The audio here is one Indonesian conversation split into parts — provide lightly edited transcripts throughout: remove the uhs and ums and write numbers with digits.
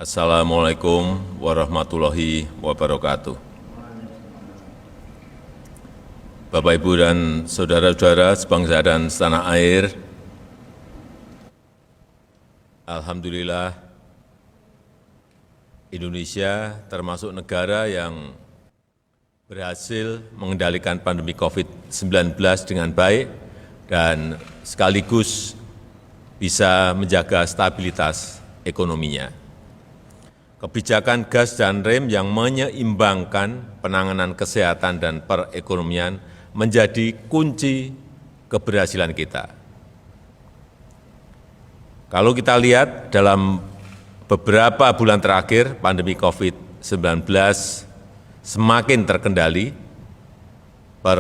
Assalamualaikum warahmatullahi wabarakatuh. Bapak, Ibu, dan saudara-saudara sebangsa dan setanah air, alhamdulillah Indonesia termasuk negara yang berhasil mengendalikan pandemi COVID-19 dengan baik dan sekaligus bisa menjaga stabilitas ekonominya. Kebijakan gas dan rem yang menyeimbangkan penanganan kesehatan dan perekonomian menjadi kunci keberhasilan kita. Kalau kita lihat dalam beberapa bulan terakhir, pandemi COVID-19 semakin terkendali. Per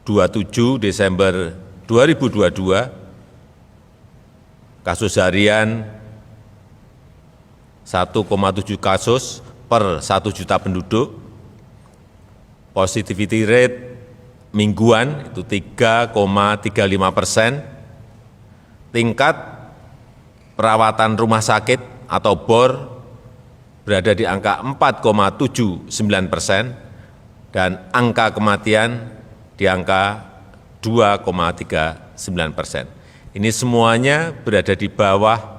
27 Desember 2022, kasus harian 1,7 kasus per 1 juta penduduk, positivity rate mingguan itu 3,35%, tingkat perawatan rumah sakit atau BOR berada di angka 4,79%, dan angka kematian di angka 2,39%. Ini semuanya berada di bawah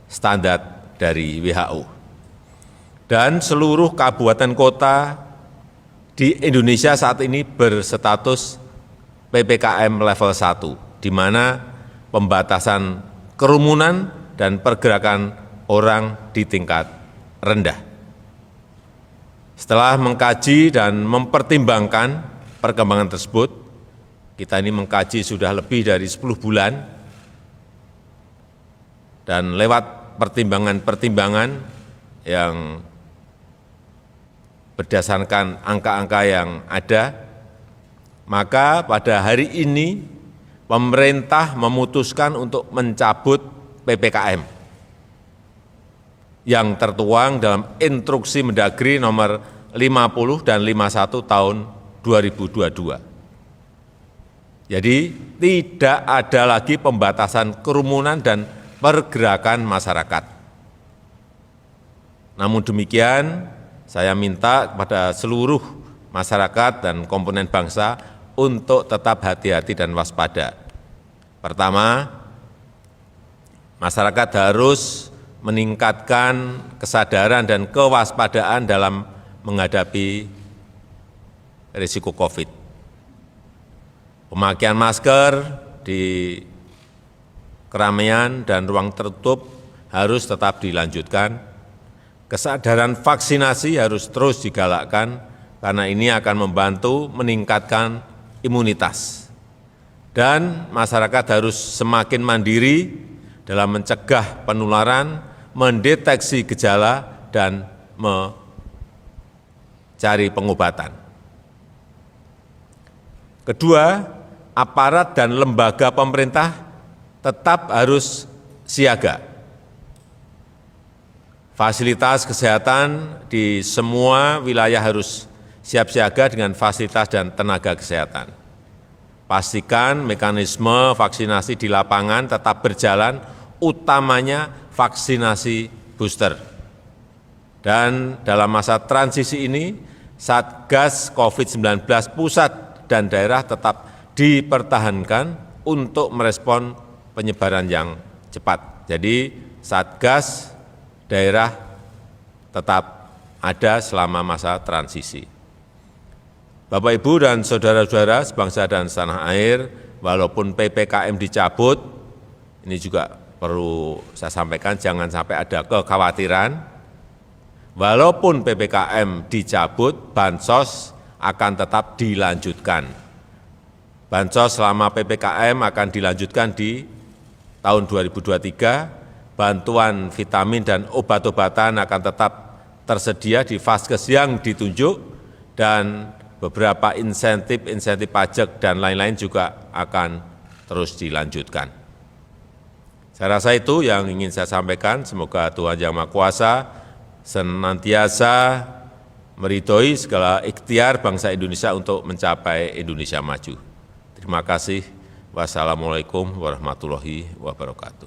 standar dari WHO. Dan seluruh kabupaten kota di Indonesia saat ini berstatus PPKM level 1, di mana pembatasan kerumunan dan pergerakan orang di tingkat rendah. Setelah mengkaji dan mempertimbangkan perkembangan tersebut, kita ini mengkaji sudah lebih dari 10 bulan, dan lewat pertimbangan-pertimbangan yang berdasarkan angka-angka yang ada, maka pada hari ini pemerintah memutuskan untuk mencabut PPKM yang tertuang dalam Instruksi Mendagri nomor 50 dan 51 tahun 2022. Jadi tidak ada lagi pembatasan kerumunan dan pergerakan masyarakat. Namun demikian, saya minta kepada seluruh masyarakat dan komponen bangsa untuk tetap hati-hati dan waspada. Pertama, masyarakat harus meningkatkan kesadaran dan kewaspadaan dalam menghadapi risiko COVID. Pemakaian masker di keramaian dan ruang tertutup harus tetap dilanjutkan. Kesadaran vaksinasi harus terus digalakkan karena ini akan membantu meningkatkan imunitas. Dan masyarakat harus semakin mandiri dalam mencegah penularan, mendeteksi gejala, dan mencari pengobatan. Kedua, aparat dan lembaga pemerintah tetap harus siaga. Fasilitas kesehatan di semua wilayah harus siap siaga dengan fasilitas dan tenaga kesehatan. Pastikan mekanisme vaksinasi di lapangan tetap berjalan, utamanya vaksinasi booster. Dan dalam masa transisi ini, Satgas COVID-19 pusat dan daerah tetap dipertahankan untuk merespon penyebaran yang cepat. Jadi Satgas daerah tetap ada selama masa transisi. Bapak, Ibu, dan saudara-saudara sebangsa dan setanah air, walaupun PPKM dicabut, ini juga perlu saya sampaikan, jangan sampai ada kekhawatiran. Walaupun PPKM dicabut, bansos akan tetap dilanjutkan. Bansos selama PPKM akan dilanjutkan di tahun 2023, bantuan vitamin dan obat-obatan akan tetap tersedia di vaskes yang ditunjuk, dan beberapa insentif pajak dan lain-lain juga akan terus dilanjutkan. Saya rasa itu yang ingin saya sampaikan. Semoga Tuhan Yang Maha Kuasa senantiasa meridhoi segala ikhtiar bangsa Indonesia untuk mencapai Indonesia maju. Terima kasih. Wassalamualaikum warahmatullahi wabarakatuh.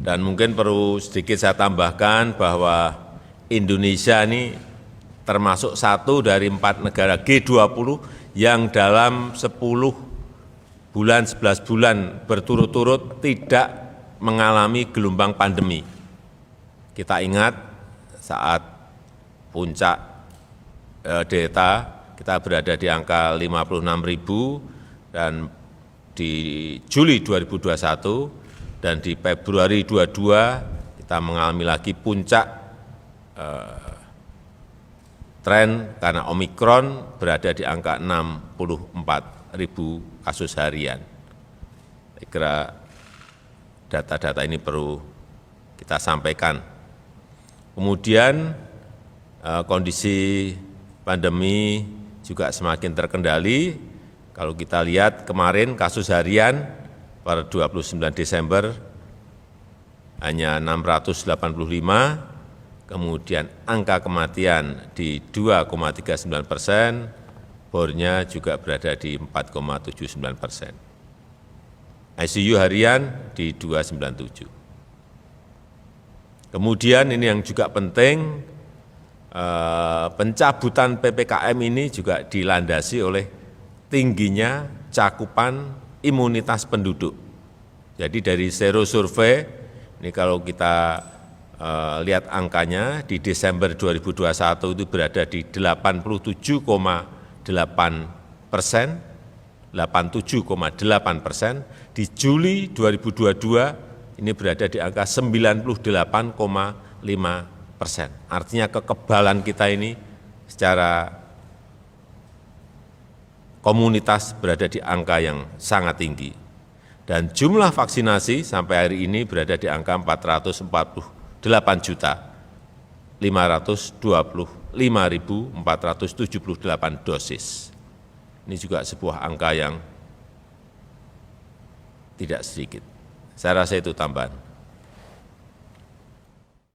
Dan mungkin perlu sedikit saya tambahkan bahwa Indonesia ini termasuk satu dari 4 negara G20 yang dalam 10 bulan, 11 bulan berturut-turut tidak mengalami gelombang pandemi. Kita ingat saat puncak Delta, kita berada di angka 56.000, dan di Juli 2021 dan di Februari 22 kita mengalami lagi puncak tren karena Omikron berada di angka 64.000 kasus harian. Saya kira data-data ini perlu kita sampaikan. Kemudian kondisi pandemi juga semakin terkendali. Kalau kita lihat kemarin kasus harian per 29 Desember hanya 685, kemudian angka kematian di 2,39%, bornya juga berada di 4,79%. ICU harian di 297. Kemudian ini yang juga penting, pencabutan PPKM ini juga dilandasi oleh tingginya cakupan imunitas penduduk. Jadi dari Sero Survei, ini kalau kita lihat angkanya, di Desember 2021 itu berada di 87,8%, 87,8%, di Juli 2022 ini berada di angka 98,5%. Artinya kekebalan kita ini secara komunitas berada di angka yang sangat tinggi. Dan jumlah vaksinasi sampai hari ini berada di angka 448.525.478 dosis. Ini juga sebuah angka yang tidak sedikit. Saya rasa itu tambahan.